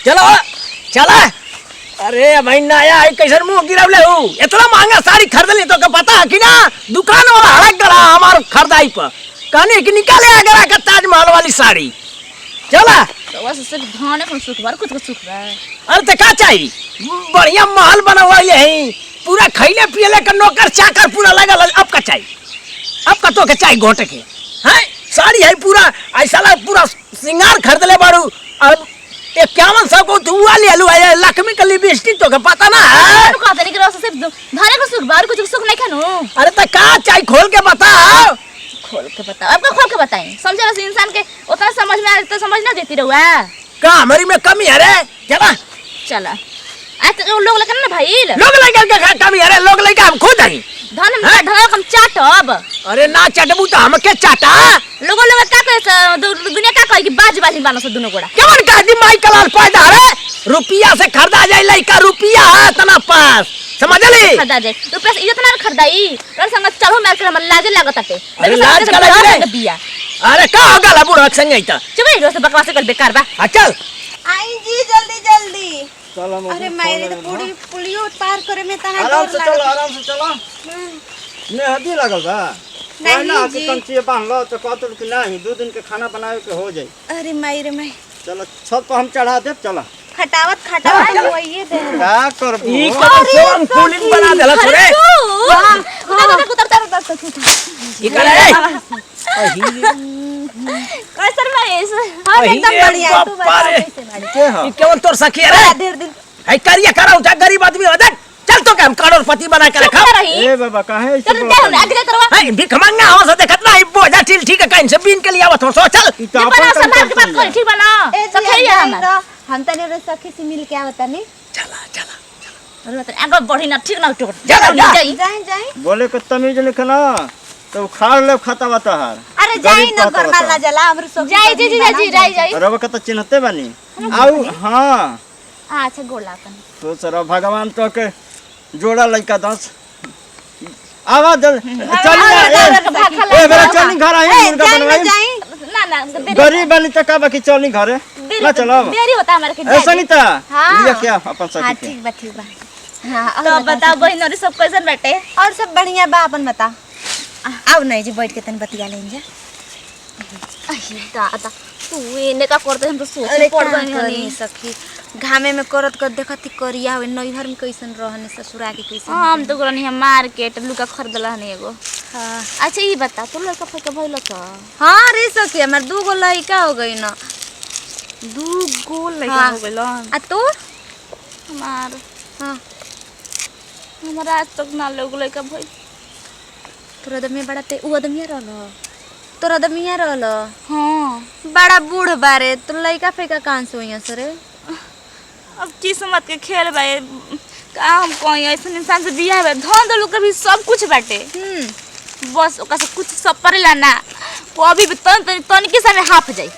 चलो चला। अरे भाई नया है कैसे मुंह गिरावले हो, इतना महंगा साड़ी खरीद ली तो क्या पता है कि ना दुकान वाला हड़क गला हमार खरीदाई पर कहने कि निकाले आगरा का ताजमहल वाली साड़ी। चला तो बस सिर्फ धाने को सुख बार कुछ सुख रहा है। अरे तो क्या चाहिए, बढ़िया महल बना हुआ है पूरा, खैले पियले का नौकर चाकर पूरा लगा। अब का चाहिए, अब का तो के चाहिए घोटे के हैं साड़ी है पूरा ऐसा लग पूरा श्रृंगार खरीद ले बारू। और 5100 को धुआ ले लू है लक्ष्मी का लिपस्टिक तो के पता ना है। कहते नहीं कि रोज सिर्फ धाने को सुख बार कुछ सुख नहीं खानू। अरे तो क्या चाहिए खोल के बता। खोल के बता, आपका खोल के बताएं समझे ना इंसान के उतना समझ में आ तो समझ ना देती रहुआ का हमारी में कमी है रे। चला चला आज तो लोग लेकर ना भाई लोग लेकर कमी है रे, लोग लेकर हम खुद आई धन में धन हम चाटब। अरे ना चटबू तो हम के चाटा लोगों लोग का कहे दुनिया का कहे कि बाज बाजी बानो से दोनों गोड़ा केवन का दिमाग कलाल पैदा रे, रुपया से खरीदा जाए लइका रुपया है तना पास समझ ली। खरीदा जाए रुपया से इतना खरीदाई और संग चलो मार के हम लाज लागत आते। अरे लाज का लगे बिया। अरे का हो गला बुढ़ा संग आइता चुप रही रोज बकवास कर बेकार बा। हां चल आई जी जल्दी जल्दी। चलो अरे मायरे तो पूरी पुलियो पार करे में तना आराम डर से लागत। चलो आराम से चलो। ने हदी लगल बा नहीं ना जी। कि कंची बांध लो तो कहत कि नहीं 2 दिन के खाना बनावे के हो जाई। अरे मायरे माय चलो छत पर हम चढ़ा देब। चलो खटावत खटावत वही दे। क्या करबू ई कौन सोन फूलिन बना देला तोरे ई करे कैसर महेश हां एकदम बढ़िया तू बता रे। कैसे भाई के हो ई केवन तोर सखी रे ढेर दिन है करिया करा उठा गरीब आदमी हो देख चल तो के हम करोड़पति बना के रखा रही ए बाबा काहे ऐसे चल दे आगे करवा है भिख मांगना हो से देखत ना ई बोझा ठीक ठीक है कहीं से बीन के लिए आवत हो सो चल ई तो ये बना अपन संभाल के बात कर ठीक बना सखैया हमार हम तने रे सखी से मिल के आवत नहीं। चला चला अरे तो आगे बढ़ी ना ठीक ना टोक जा, जा। जाई जाई जाई बोले के तमीज लिखना तो खाड़ ले खाता बता हार। अरे जाई न करना ना जला हमर सखी जाई जी जी जाई रब के तो चिन्हते बानी आऊ हां अच्छा गोला कन तो सर भगवान तो के जोड़ा लइका 10 आवा चल ए बेरा चलनी घर आई मुर्गा बनवाई जाई ना ना गरीब बनी तो का बाकी चलनी घरे ना चलो देरी होता हमारे के ए सनीता हाँ। लिया क्या अपन हां सखी के ठीक बा ठीक बा। हां तो बताओ बहन और सब कैसन बैठे और सब बढ़िया बा अपन बता। आओ नहीं जी बैठ के तन बतिया लें जा। अही दादा तू एने का करते हम तो सोच अरे पड़ का गई करी सखी घामे में करत कर देखती करिया होय नैहर में कैसन रहने ससुरा के कैसन। हम तो करनी है मार्केट लुका खरीदला हनी एगो। हां अच्छा ये बता तू लड़का फके भइल का हां रे सखी हमर 2 गो लइका हो गई ना। 2 गोल लड़का हाँ। हो गइल आ तोर हमार हां हमारा आज तक ना लोग लड़का भइल। तोर आदमी बड़ा ते उ आदमी रहल तोर आदमी रहल हां बड़ा बूढ़ बारे तो लइका फेका कान से होइया सरे। अब किस्मत के खेल भाई का हम कोई ऐसा इंसान से बियाह है धन दौलत के भी सब कुछ बाटे बस ओका से कुछ सब परेला ना वो अभी भी तन के समय हाफ जाई।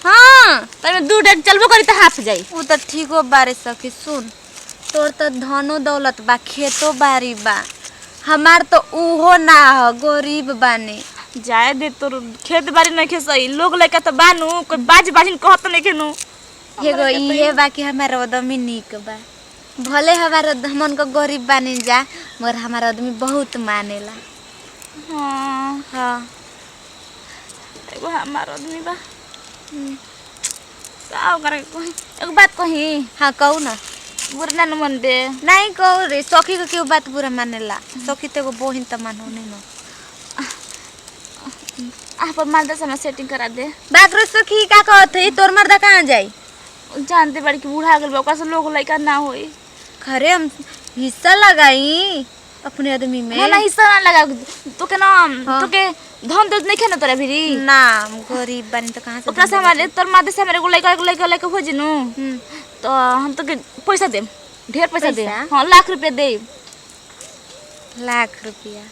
हां तने 2 डेट चलबो करी त हाफ जाई। उ त ठीको बारे सखी सुन तोर त धनो दौलत बा खेतो बारी बा हमार तो उहो ना ह गरीब बानी। जाए दे तोर खेत बाड़ी नहीं खे सही लोग लइका त बानू कोई बाज बाजिन कहत नहीं केनु एगो इहे बा कि हमार आदमी निक बा भले हमार हमन को गरीब बानी जा मगर हमार आदमी बहुत मानेला। हां हां एगो हमार आदमी बा का करे कहि एक बात कहि हां कहू ना बुरा न मन दे नहीं कहू रे सखी को क्यों बात बुरा मानेला सखी तो एगो बहिन त मानो नहीं ना। आप मालदा समय सेटिंग करा दे बाकरो सखी का कहत है तोर मर्दा कहां जाई जानते बड़ी कि बूढ़ा गेल बा ओकरा से लोग लइका ना होई। खरे हम हिस्सा लगाई अपने आदमी में ना हिस्सा ना लगा तो के ना हाँ। तो के धन दे नहीं खेना तोरा भिरी ना गरीब बनी तो कहां से ओकरा से हमारे तोर मादे से हमारे लइका हो जिनु तो हम तो के पैसा देम ढेर पैसा दे पैसा? हां लाख रुपया दे लाख रुपया।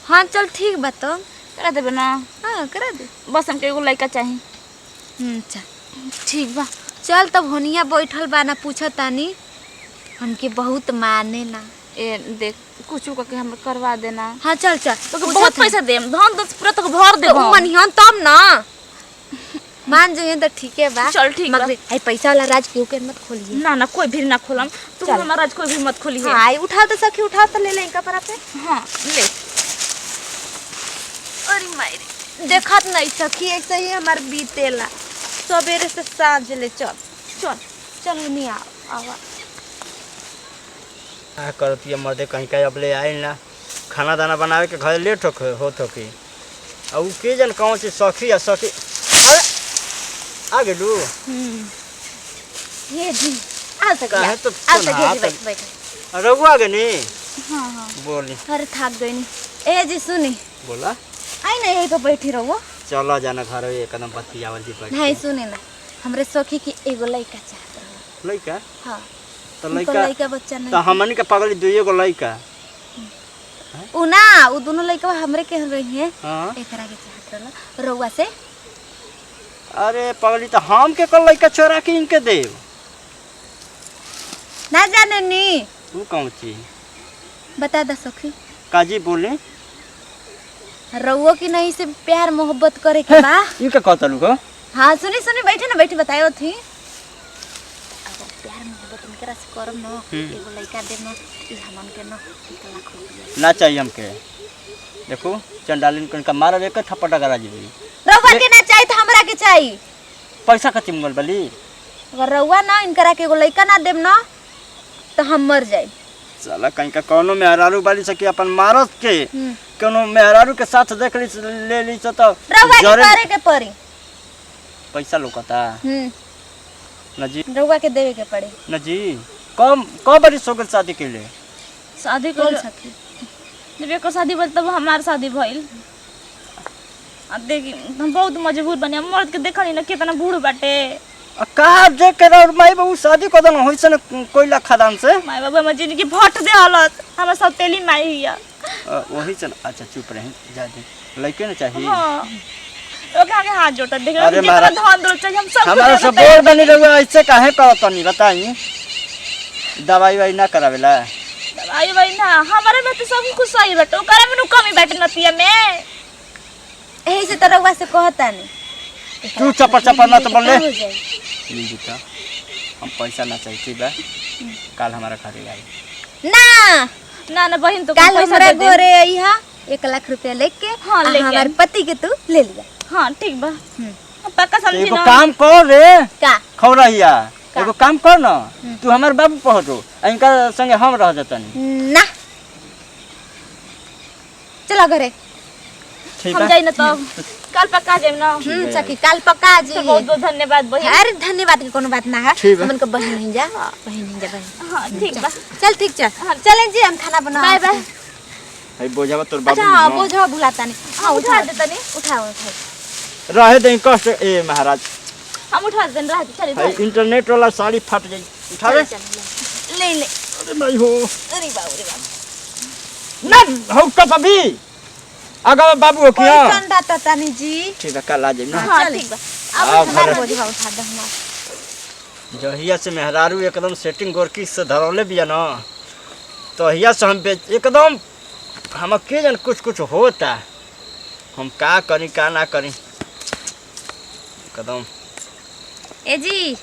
हाँ चल ठीक बा तो करा देबे ना हाँ करा दे। बस हमके एगो लइका चाही। चल ठीक बा चल तब होनिया बैठल बा ना पूछत तानी हमके बहुत मानेला। ए देख कुछ के हम करवा देना। हाँ चल चल तो बहुत पैसा देम धन दस पूरा तक भर देबो मनिहन तब ना मान जाइए तो ठीक है बा। चल ठीक बा। मगर आई पैसा वाला राज केहू के मत खोलिए। ना ना कोई भी ना खोलम, तुम चल। हमारा कोई भी मत खोली है। हाँ आई उठाओ तो सखी, उठाओ तो ले ले इनका पर पे। हाँ ले। अरे मायरे देखत नहीं सखी, ऐसे ही हमार बीतेला सवेरे से सांझ ले। चल चल चल नहीं आवा। क्या करती है मर्दे, कहीं कहीं अब ले आए ना खाना दाना बनावे के घर लेट होत हो की। अब उ के जन कौन सी सखी या सखी। अरे आ गेलू ये जी आ सखी, काहे तो आ सुना सखी जी, तो- बैठ बैठ। रघु आ गए नी। हाँ हाँ बोली अरे थक गई नहीं। ए जी सुनी, बोला आई ना यहीं पे बैठी रहो। चलो जाना घर एकदम बत्ती आवल जी बैठ नहीं सुने ना, हमरे सखी की एगो लड़का चाहत रहो। लइका हाँ तो उनको लइका लड़का बच्चा नहीं। तो हमनी के पगली दुइये गो लइका। उ ना उ दोनों लड़का हमरे के रही है। हाँ एकरा के चाहत रहो रउआ से। अरे पगली तो हम के कल लइका चोरा के इनके देव। ना जाने नी, तू कौन ची बता दा सखी। काजी बोले रउआ की नहीं से प्यार मोहब्बत करे के बा। इनके कहतलू को। हाँ सुनी सुनी, बैठे ना बैठे बतायो थी। अगर प्यार मोहब्बत इनकरा से करम न, एगो लड़का देम न, ई हमन के न 1 लाख रुपया ना चाहिए हमके। देखो चंडालिन को इनका मारब एक थप्पड़ करा जीबी। रउआ के ना चाहिए तो हमरा के चाहिए। पैसा कति मंगल बली। अगर रउआ ना इनकरा के एगो लड़का ना देम न तो हम मर जाए। साला कहीं का कोनो मेहरारू बाली सकी अपन मारत के कोनो मेहरारू के साथ देख ली ले ली तो रउआ के करे के पड़ी। पैसा लोकता न जी। रउआ के देवे के पड़ी। न जी कब बड़ी सोगल शादी के लिए। शादी बोल कर सखी। जब एक शादी भइल तब हमार शादी भइल। अब देखी हम बहुत मजबूर बने, मर्द के देखली ना कितना बूढ़ बाटे। का जे के और माई बाबू शादी कदन होइसन कोयला खदान से। माय बाबू हमर जिंदगी भट दे हलत, हमर सब तेली माई हिया। वही से अच्छा चुप रहे जा दे लइके न चाहिए। हां ओके आगे हाथ जोड़ता देख अरे कितना महाराज, धन दौलत चाहिए हम सब हमारा कुछ सब देते हैं। बोल बनी रहुआ ऐसे काहे करतनी बताई। दवाई वाई ना करावेला। आई भाई ना हमारे में तो सब कुछ सही बाटे, ओकरे में नु कमी बाटे नतिया में। यही से तो रउआ से कहता नहीं। तू चपर चपर ना तो बोल ले। हो जाए। मिल जीता हम पैसा ना चाहिए बा। कल हमारा घरे आई। ना ना ना बहन तो कल पैसा हमरा दे दे। गोरे यहाँ 1 लाख रुपया लेके हाँ, लेके हमारे पति के तू ले लिया। हां ठीक बा पक्का समझी एगो ना। काम कर रे का खौरहिया। एगो काम कर ना तू हमार बाबू पहुंचो इनका संगे हम रह जतनी। ना चलो घरे। ठीक हम बा। जाई ना तो कल पक्का जाइम ना। सखी कल पक्का जी। तो बहुत बहुत धन्यवाद बहन। अरे धन्यवाद की कोनो बात ना है। ठीक बा। हमन को बहन नहीं जा, बहन नहीं जा बहन। हां ठीक बा चल ठीक चल। चलें जी हम खाना बना। Bye bye. भाई बोझावा तोर बाबू अच्छा हाँ बोझा भुलाता नहीं। हाँ उठा दे तनी। उठाओ उठाओ। रहे दे कष्ट ए महाराज। हम उठा देन रह चल भाई इंटरनेट वाला साड़ी फट जाई उठावे। ले ले। अरे भाई हो अरे बाबू रे बाबू। ना हो कब अभी आगा बाबू हो किया। कैसन बात तानी जी। ठीक है कल आ जाइए ना। हां ठीक बा। अब आओ हमारा घरे। बोझा उठा दे हमारा। जहिया से मेहरारू एकदम सेटिंग गोरकी से धरौले बिया ना तो हिया से हम एकदम हम के जन कुछ कुछ होता। हम का करी का ना करी एकदम। ए जी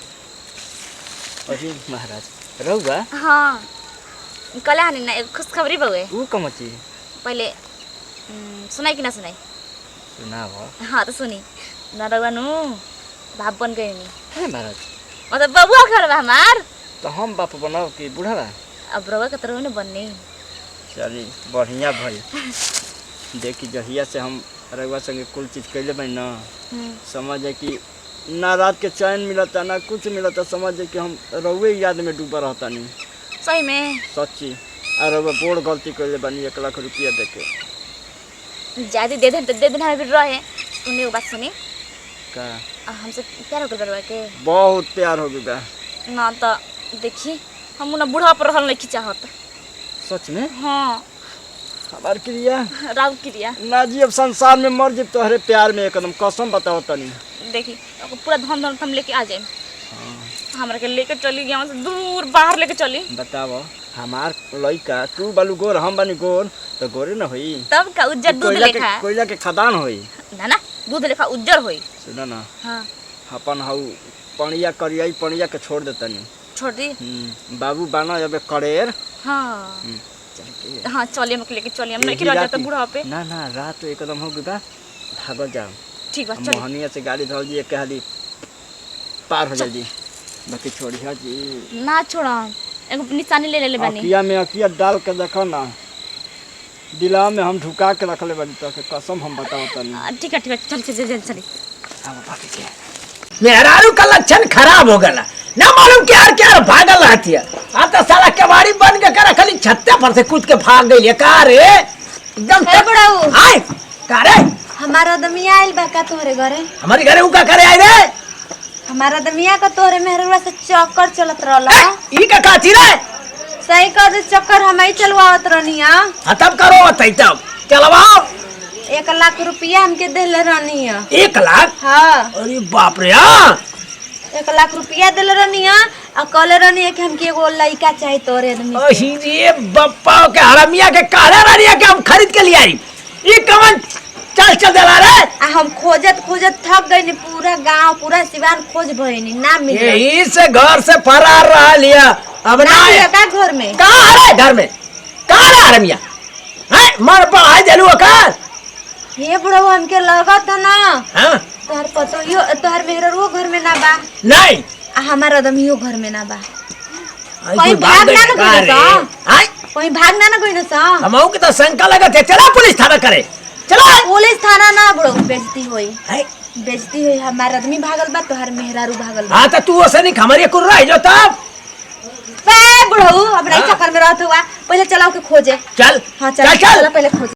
अजी महाराज रहुआ हां कल आनी ना एक खुशखबरी बउए। ऊ कमची पहले सुनाई कि ना सुनाई। सुना भो। हाँ तो सुनी ना रघुनु बाप बन गई नी। है महाराज मतलब बबुआ घर बा हमार। तो हम बाप बनाओ कि बूढ़ा बा। अब रघुआ के तरह न बननी। चली बढ़िया भई। देखी जहिया से हम रघुआ संगे कुल चीज कैले बनी ना समझ जाए कि ना रात के चैन मिलता ना कुछ मिलता। समझ जाए कि हम रहुए याद में डूबा रहता नहीं सही में सच्ची। और रहुआ बोड़ गलती कैले बनी 1 लाख रुपया देके। ज्यादा दे देन तो दे देन हमें रहे। सुनी वो बात सुनी का हमसे प्यार हो गया के बहुत प्यार हो गया। ना तो देखी हम ना बूढ़ा पर रहल नहीं चाहत। सच में हाँ हमार क्रिया राव क्रिया ना जी अब संसार में मर जी तोहरे प्यार में एकदम कसम बताओ तनी। देखी आपको पूरा धन धन हम लेके आ जाए। हमरा के लेके चली यहाँ से दूर बाहर लेके चली। बताओ हमार लइका तू बालू गोर हम बनी गोर तो गोरे न होई। तब का उज्जर दूध लेखा। कोयला के खदान होई। ना ना दूध लेखा उज्जर होई। सुना ना हाँ अपन हाउ पणिया करिया पणिया के छोड़ देतनी। छोड़ दी। बाबू बाना जब करेर। हाँ चल के हाँ चलिए हम लेके चलिए हम नहीं कि रह जाता बूढ़ा पे। ना ना रात तो एकदम हो गया भागल जाओ। ठीक बा हम चलिए। मोहनिया से गाड़ी धोल जी एक हाली पार हो जाई बाकी छोड़िया जी ना छोड़ा एगो निशानी ले ले बानी। अकिया में अकिया डाल के देखो ना दिला में हम ढुका के रखले बानी तो के कसम हम बताओ तनी। ठीक है चल चल चल चल। अब बाकी के मेहरारू का लक्षण खराब हो गला ना मालूम क्या भागल रहती है। आ तो साला केवाड़ी बन के कर खाली छत्ते पर से कूद के भाग गई का रे एकदम ए बुढ़ाऊ हाय का रे हमारा आदमिया आइल बा का तोहरे घरे। हमारे घरे उ का करे आई रे हमारा आदमिया का तोहरे मेहरवा से चक्कर चलत रहल। ई का काची रे सही कर दे चक्कर हम ही चलवावत रहनिया। हां तब करो बताई तब चलवाओ। 1 लाख रुपया हमके देले रहनिया। 1 लाख हाँ अरे बाप रे हां 1 लाख रुपया देले रहनिया और कहले रहनिया कि हमके एगो लड़का चाहिए तोरे आदमी। ओही रे बप्पा के हरामिया के काढ़ा रानिया के हम खरीद के ले आई। ई कवन चल देला रे। आ हम खोजत खोजत थक गइनी पूरा गांव पूरा सिवान खोज भइनी ना मिले। यही से घर से फरार रहा लिया अब ना मिले का घर में। कहाँ है घर में कहाँ है हरमिया हैं मर पर आ जलू का हे बुढ़ऊ हमके लगत है ना हां तोहर पतोहियो तोहर मेहररुओ घर में ना बा नहीं आ हमार आदमियो घर में ना बा। आई कोई कोई बात भाग ना नहीं ना गइल सा हाय कोई भाग ना गइल सा। हमहू के तो शंका लगत है चला पुलिस थाना करे चला पुलिस थाना ना बुढ़ऊ बेइज्जती होई हाय बेइज्जती होई हमार आदमी भागल बा तोहर मेहरारू भागल बा। हां तो तू ओसे नहीं हमारे कुर रह जो तब बे बुढ़ऊ अब नहीं चक्कर में रहत हुआ पहले चलाओ के खोजे। चल हाँ चल चल पहले खोजे।